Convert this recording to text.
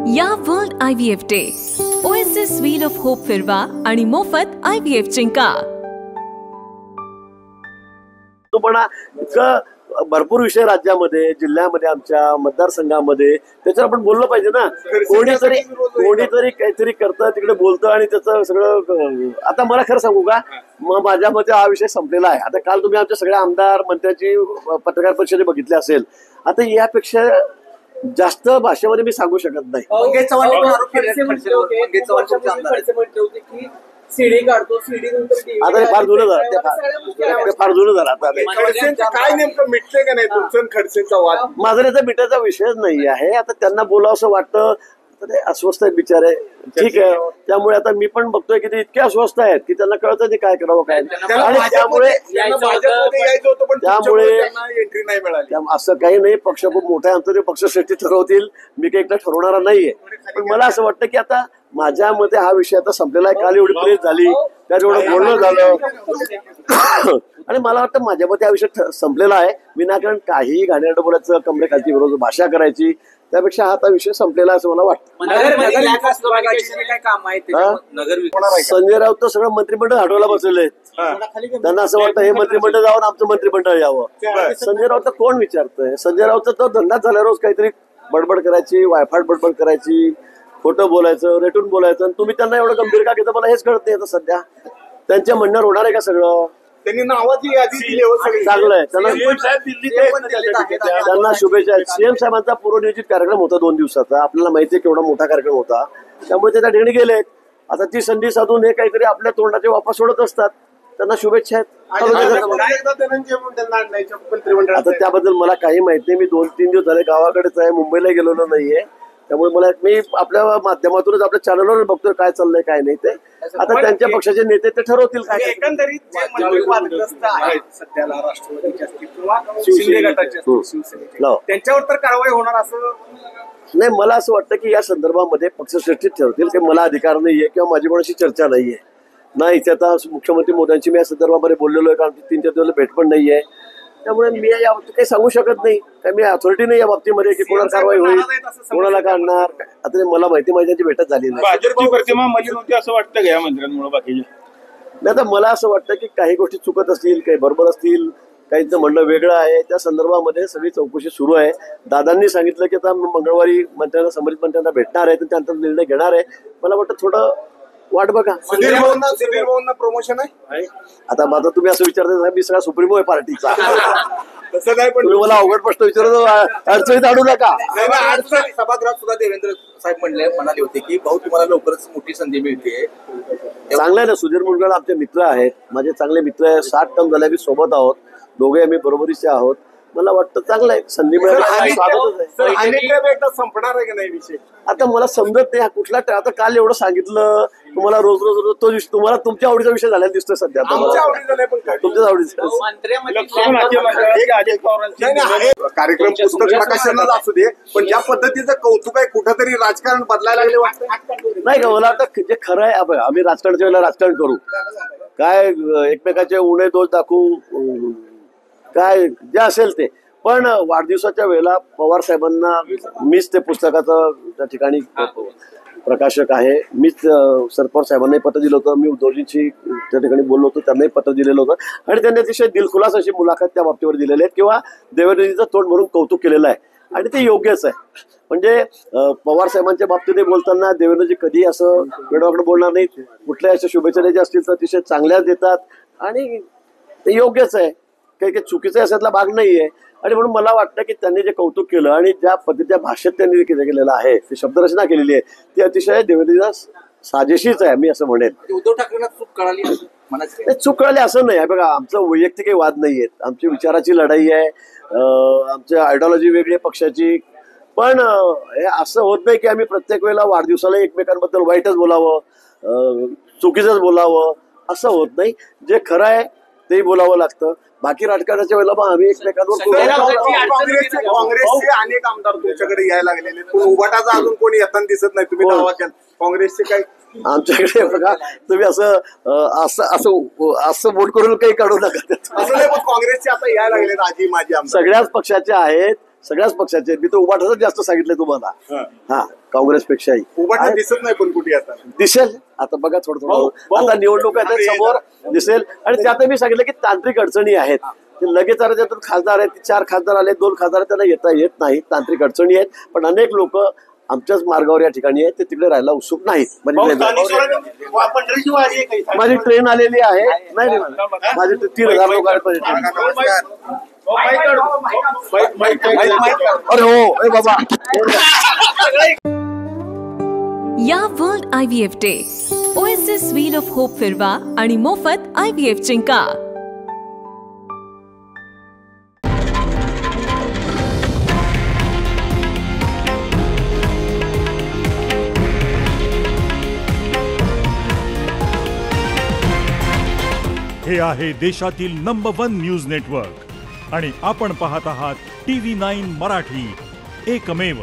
या world IVF day OSS wheel of hope फिरवा आणि मोफत IVF जिंका। तुम्हाला इतकं भरपूर विषय राज्यामध्ये, जिल्ह्यामध्ये, आमच्या मतदारसंघामध्ये त्याच्यावर आपण बोललं पाहिजे ना। कोणीतरी काहीतरी करतं, तिकडे बोलतं आणि त्याचं सगळं। आता मला खरं सांगू का, मग माझ्या मते हा विषय संपलेला आहे। आता काल तुम्ही आमच्या सगळ्या आमदार मंत्र्यांची पत्रकार परिषद बघितली असेल। आता यापेक्षा जास्त भाषेमध्ये मी सांगू शकत नाही। सीडी काढतो, सीडी नंतर आता फार जुनं झालं, ते फार जुनं झालं। आता काय नेमकं मिटले का नाही तुमचं खडसेचा वाद? माझा त्याचा मिटायचा विषयच नाही आहे। आता त्यांना बोलावं असं वाटतं, ते अस्वस्थ आहेत बिचारे, ठीक आहे। त्यामुळे आता मी पण बघतोय की ते इतके अस्वस्थ आहेत की त्यांना कळतं ते काय करावं काय, आणि त्यामुळे एंट्री नाही मिळाली। असं काही नाही, पक्ष खूप मोठा आहे आमचं, ते पक्षश्रेष्ठी ठरवतील, मी काही एकटा ठरवणारा नाहीये। पण मला असं वाटतं की आता माझ्या मते हा विषय आता संपलेला आहे। काल एवढी प्रेस झाली, त्यात एवढं बोलणं झालं, आणि मला वाटतं माझ्या मते हा विषय संपलेला आहे। विनाकारण काही घाणेरडं बोलायचं, कमरेखालची विरोध भाषा करायची, त्यापेक्षा हा आता विषय संपलेला असं मला वाटतं। संजय राऊत तर सगळं मंत्रिमंडळ हटवायला बसलेले आहेत। त्यांना असं वाटतं हे मंत्रिमंडळ जावं, आमचं मंत्रिमंडळ यावं। संजय राऊत कोण विचारतंय? संजय राऊतचा तो धंदाच झाला, रोज काहीतरी बडबड करायची, वायफाट बडबड करायची, खोटं बोलायचं, रेटून बोलायचं। तुम्ही त्यांना एवढं गंभीर का घेता मला हेच कळत नाही आता सध्या। त्यांच्या म्हणण्यावर होणार आहे का सगळं? त्यांनी नावाची यादी दिली, चांगलंय, त्यांना शुभेच्छा। सीएम साहेबांचा पूर्वनियोजित कार्यक्रम होता 2 दिवसाचा, आपल्याला माहितीये केवढा मोठा कार्यक्रम होता, त्यामुळे ते त्या ठिकाणी गेलेत। आता ती संधी साधून हे काहीतरी आपल्या तोंडाचे वापस सोडत असतात, त्यांना शुभेच्छा आहेत। आता त्याबद्दल मला काही माहिती नाही, मी 2-3 दिवस झाले गावाकडेच आहे, मुंबईला गेलेलो नाहीये, त्यामुळे मला मी आपल्या माध्यमातूनच आपल्या चॅनलवर बघतोय काय चाललंय काय नाही ते। आता त्यांच्या पक्षाचे नेते ते ठरवतील काय। एकंदरीत सध्याला राष्ट्रवादीचे असतील किंवा शिंदे गटाचे त्यांच्यावर तर कारवाई होणार असं नाही। मला असं वाटतं की या संदर्भामध्ये पक्षश्रेष्ठीच ठरवतील, की मला अधिकार नाहीये किंवा माझी कोणाशी चर्चा नाहीये ना। इथे आता मुख्यमंत्री मोदींची मी या संदर्भामध्ये बोललेलो आहे, कारण 3-4 दिवस भेट पण नाहीये, त्यामुळे मी या बाबतीत काही सांगू शकत नाही। काय मी अथॉरिटी नाही या बाबतीमध्ये की कोणाला कारवाई होईल, कोणाला काढणार। आता मला माहिती माझ्यांची भेटच झाली नाही। भाजपची प्रतिमा मलिन होती असं वाटतं का या मंत्र्यांमुळे? बाकीचे नाही, आता मला असं वाटतं की काही गोष्टी चुकत असतील, काही बरोबर असतील, काहींचं म्हणणं वेगळं आहे। त्या संदर्भामध्ये सगळी चौकशी सुरू आहे। दादांनी सांगितलं की आता मंगळवारी मंत्र्यांना, संबंधित मंत्र्यांना भेटणार आहे, त्यानंतर निर्णय घेणार आहे। मला वाटतं थोडं वाट बघा। सुधीर भाऊंना प्रमोशन आहे आता माझं तुम्ही असं विचारता, मी सगळा सुप्रीमो आहे पार्टीचा। तसं नाही, पण तुम्ही मला अवघड प्रश्न विचारतो, अडचणीत आणू नका। सभागृहात सुद्धा देवेंद्र साहेब म्हणाले होते की भाऊ तुम्हाला लवकरच मोठी संधी मिळते। चांगलं आहे ना, सुधीर मुनगळ आमचे मित्र आहेत, माझे चांगले मित्र आहेत, 60 टर्म झाले, मी सोबत आहोत, दोघे आम्ही बरोबरीचे आहोत। मला वाटतं चांगलं आहे, संधी मिळाली स्वागतच आहे। एकदा संपणार आहे की नाही विषय? आता मला समजत नाही कुठला, आता काल एवढं सांगितलं तुम्हाला, रोज रोज तो तुम्हाला तुमच्या आवडीचा विषय झालेला दिसतोय सध्या। तुमच्याच आवडीचा कार्यक्रम पुस्तक प्रकाशनाला असू दे, पण ज्या पद्धतीचं कौतुक आहे, कुठंतरी राजकारण बदलायला लागले वाटतं नाही का? मला वाटतं जे खरं आहे, आम्ही राजकारणाच्या वेळेला राजकारण करू काय, एकमेकाचे उणे दोष दाखवू, काय जे असेल ते, पण वाढदिवसाच्या वेळेला पवार साहेबांना मीच ते पुस्तकाचं त्या ठिकाणी प्रकाशक आहे, मीच सरपवार साहेबांनाही पत्र दिलं होतं, मी उद्धवजींशी त्या ठिकाणी बोललो होतो, त्यांनाही पत्र दिलेलं होतं, आणि त्यांनी अतिशय दिलखुलास अशी मुलाखत त्या बाबतीवर दिलेली आहे, किंवा देवेंद्रजीचं तोंड भरून कौतुक केलेलं आहे, आणि ते योग्यच आहे। म्हणजे पवार साहेबांच्या बाबतीत बोलताना देवेंद्रजी कधी असं वेळाकडे बोलणार नाहीत, कुठल्याही अशा शुभेच्छा द्यायच्या असतील तर अतिशय चांगल्याच देतात, आणि ते योग्यच आहे, काही चुकीचा याच्यातला भाग नाहीये। आणि म्हणून मला वाटतं की त्यांनी जे कौतुक केलं आणि ज्या पद्धतीच्या भाषेत त्यांनी केलेलं आहे, ती शब्दरचना केलेली आहे, ती अतिशय देवेंद्रजींना साजेशीच आहे, मी असं म्हणेन। उद्धव ठाकरेंना चूक कळाली? चूक कळाली असं नाही, बघा आमचं वैयक्तिक काही वाद नाहीयेत, आमची विचाराची लढाई आहे, आमची आयडिओलॉजी वेगळी आहे पक्षाची, पण हे असं होत नाही की आम्ही प्रत्येक वेळेला वाढदिवसाला एकमेकांबद्दल वाईटच बोलावं, चुकीचंच बोलावं, असं होत नाही। जे खरं आहे तेही बोलावं लागतं। बाकी राजकारणाच्या वेळेला मग आम्ही एकमेकांवर काँग्रेसचे अनेक आमदार तुमच्याकडे यायला लागलेले, पण उभाटाचा अजून कोणी येताना दिसत नाही, तुम्ही दावा केला काँग्रेसचे काही आमच्याकडे बघा, तुम्ही असं वोट करून काही काढू नका। काँग्रेसचे आता यायला लागले, आजी माझी सगळ्याच पक्षाचे आहेत, सगळ्याच पक्षाचे. मी तर उभाटाच जास्त सांगितलं तुम्हाला. हा, काँग्रेसपेक्षाही उभाटा दिसत नाही पण कुठे आता दिसेल. आता बघा थोडं थोडं आता निवडणूक आहेत समोर दिसेल. आणि त्यात मी सांगितलं की तांत्रिक अडचणी आहेत. ते लगेच त्यातून खासदार आहेत, 4 खासदार आले, 2 खासदार त्यांना येता येत नाही. तांत्रिक अडचणी आहेत. पण अनेक लोक आमच्याच मार्गावर या ठिकाणी आहेत, ते तिकडे राहायला उत्सुक नाहीत. माझी ट्रेन आलेली आहे. नाही माझी 3,000 लोक आहेत माझी ट्रेन. अरे हो, ए बाबा. या world IVF day OSS wheel of hope फिरवा आणि मोफत IVF जिंका. हे आहे देशातील नंबर 1 न्यूज नेटवर्क आणि आपण पाहत आहात TV9 मराठी, एकमेव.